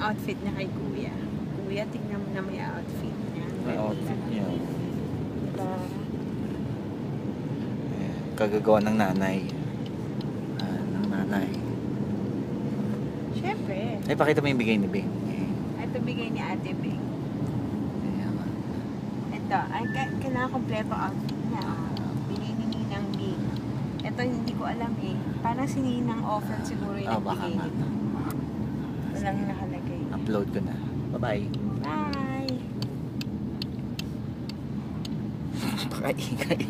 outfit na kay Kuya. Kuya, tingnan mo na may outfit niya. May outfit niya. Diba? Kagagawa ng nanay. Ng nanay. Siyempre. Ay, pakita mo yung bigay ni Bing. Ito bigay ni Ate Bing. Ayan. Ito, ay kailangan kompleto outfit niya. Bigay ni Ninang Bing. Ito hindi ko alam eh. Parang si Ninang offer siguro yung Baka nagbigay nga. nito. Walang nakalagay. Upload ko na. Bye-bye. Bye! Pakaingay.